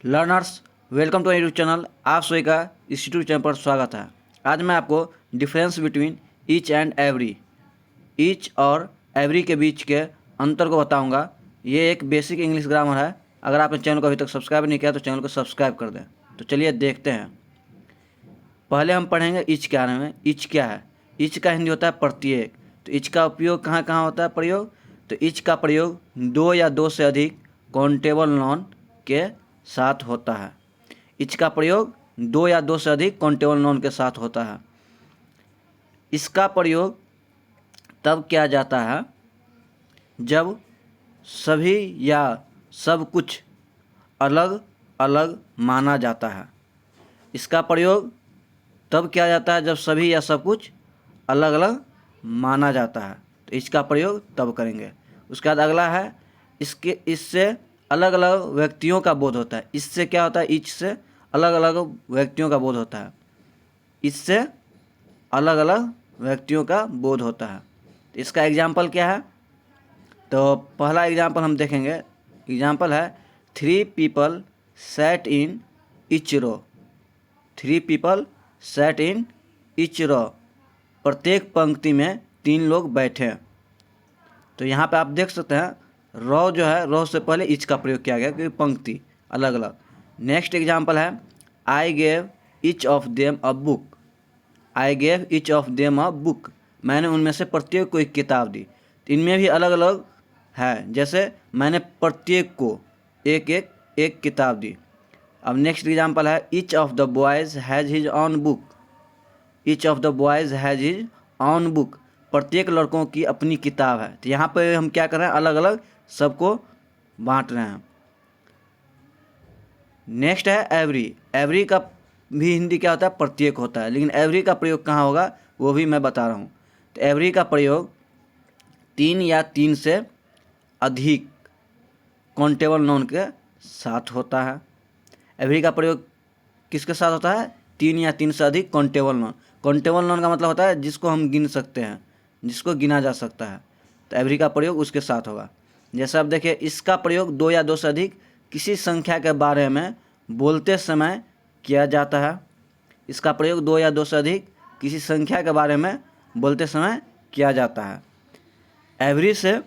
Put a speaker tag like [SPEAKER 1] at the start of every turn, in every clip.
[SPEAKER 1] Learners, welcome to YouTube channel. आप सभी का इस यूट्यूब चैनल पर स्वागत है। आज मैं आपको difference between each and every, each और एवरी के बीच के अंतर को बताऊंगा। ये एक बेसिक इंग्लिश ग्रामर है। अगर आपने चैनल को अभी तक सब्सक्राइब नहीं किया तो चैनल को सब्सक्राइब कर दें। तो चलिए देखते हैं। पहले हम पढ़ेंगे ईच के बारे में। ईच क्या है? ईच का हिंदी होता है प्रत्येक। तो ईच का उपयोग कहाँ कहाँ होता है प्रयोग? तो ईच का प्रयोग दो या दो से अधिक काउंटेबल नाउन के साथ होता है। ईच का प्रयोग दो या दो से अधिक काउंटेबल नाउन के साथ होता है। इसका प्रयोग तब किया जाता है जब सभी या सब कुछ अलग अलग माना जाता है। इसका प्रयोग तब किया जाता है जब सभी या सब कुछ अलग अलग माना जाता है। तो इसका प्रयोग तब करेंगे। उसके बाद अगला है इससे अलग अलग व्यक्तियों का बोध होता है। इससे क्या होता है? ईच से अलग अलग व्यक्तियों का बोध होता है। इससे अलग अलग व्यक्तियों का बोध होता है। तो इसका एग्जाम्पल क्या है? तो पहला एग्जाम्पल हम देखेंगे। एग्जाम्पल है 3 people sat in each row। 3 people sat in each row। प्रत्येक पंक्ति में 3 लोग बैठे। तो यहाँ पे आप देख सकते हैं रो जो है, रो से पहले ईच का प्रयोग किया गया क्योंकि पंक्ति अलग अलग। नेक्स्ट एग्जाम्पल है I gave each of them a book. I gave each of them a book. मैंने उनमें से प्रत्येक को एक किताब दी। तो इनमें भी अलग अलग है। जैसे मैंने प्रत्येक को एक किताब दी। अब नेक्स्ट एग्जाम्पल है each of the boys has his on book. Each of the boys has his on book. प्रत्येक लड़कों की अपनी किताब है। तो यहाँ पे हम क्या कर रहे हैं? अलग अलग सबको बांट रहे हैं। नेक्स्ट है एवरी। एवरी का भी हिंदी क्या होता है? प्रत्येक होता है। लेकिन एवरी का प्रयोग कहाँ होगा वो भी मैं बता रहा हूँ। तो एवरी का प्रयोग 3 या 3 से अधिक काउंटेबल नाउन के साथ होता है। एवरी का प्रयोग किसके साथ होता है? 3 या 3 से अधिक काउंटेबल नाउन। काउंटेबल नाउन का मतलब होता है जिसको हम गिन सकते हैं, जिसको गिना जा सकता है। तो एवरी का प्रयोग उसके साथ होगा। जैसे आप देखिए इसका प्रयोग 2 या 2 से अधिक किसी संख्या के बारे में बोलते समय किया जाता है। इसका प्रयोग 2 या 2 से अधिक किसी संख्या के बारे में बोलते समय किया जाता है। एवरी से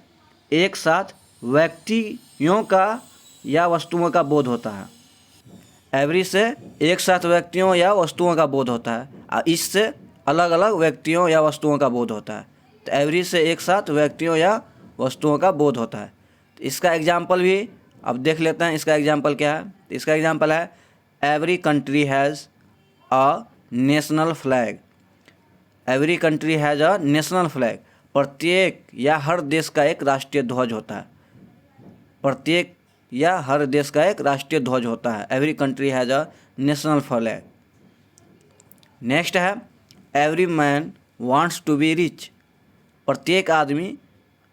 [SPEAKER 1] एक साथ व्यक्तियों का या वस्तुओं का बोध होता है। एवरी से एक साथ व्यक्तियों या वस्तुओं का बोध होता है और इससे अलग अलग व्यक्तियों या वस्तुओं का बोध होता है। तो एवरी से एक साथ व्यक्तियों या वस्तुओं का बोध होता है। तो इसका एग्जाम्पल भी अब देख लेते हैं। इसका एग्जाम्पल क्या है? तो इसका एग्जाम्पल है every country has a national flag. Every country has a national flag. प्रत्येक या हर देश का एक राष्ट्रीय ध्वज होता है। प्रत्येक या हर देश का एक राष्ट्रीय ध्वज होता है। Every country has a national flag. Next है every man wants to be rich. प्रत्येक आदमी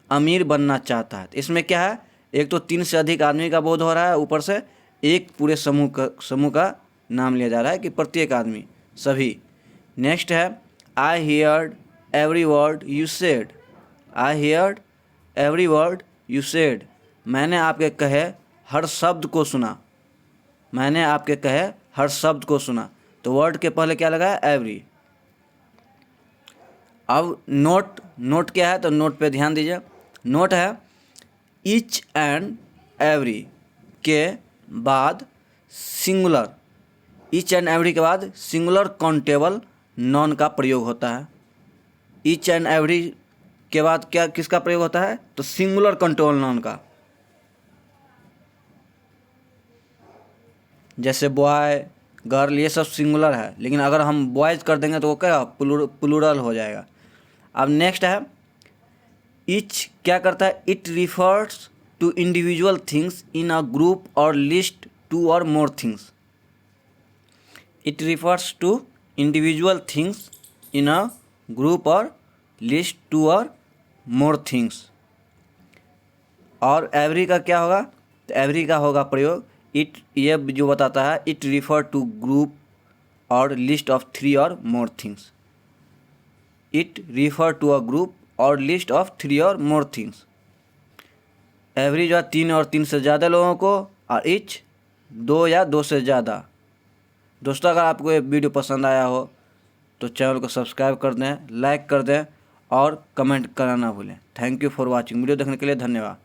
[SPEAKER 1] अमीर बनना चाहता है। इसमें क्या है? एक तो 3 से अधिक आदमी का बोध हो रहा है, ऊपर से एक पूरे समूह का नाम लिया जा रहा है कि प्रत्येक आदमी, सभी। नेक्स्ट है आई heard every word you said. I heard every word you said. मैंने आपके कहे हर शब्द को सुना। मैंने आपके कहे हर शब्द को सुना। तो वर्ड के पहले क्या लगा है? एवरी। अब नोट क्या है? तो नोट पे ध्यान दीजिए। नोट है ईच एंड एवरी के बाद सिंगुलर। ईच एंड एवरी के बाद सिंगुलर काउंटेबल नाउन का प्रयोग होता है। ईच एंड एवरी के बाद क्या किसका प्रयोग होता है? तो सिंगुलर काउंटेबल नाउन का। जैसे बॉय, गर्ल, ये सब सिंगुलर है। लेकिन अगर हम बॉयज़ कर देंगे तो वो क्या प्लूरल हो जाएगा। अब नेक्स्ट है ईच क्या करता है? It refers to individual things in a group or list 2 or more things. It refers to individual things in a group or list 2 or more things. और एवरी का क्या होगा? तो एवरी का होगा प्रयोग इट, ये जो बताता है it refer to group or list of 3 or more things. It refer to a group or list of 3 or more things. Every जो है 3 और 3 से ज़्यादा लोगों को, और ईच 2 या 2 से ज़्यादा। दोस्तों अगर आपको ये वीडियो पसंद आया हो तो चैनल को सब्सक्राइब कर दें, लाइक कर दें और कमेंट करना ना भूलें। Thank you for watching. Video देखने के लिए धन्यवाद।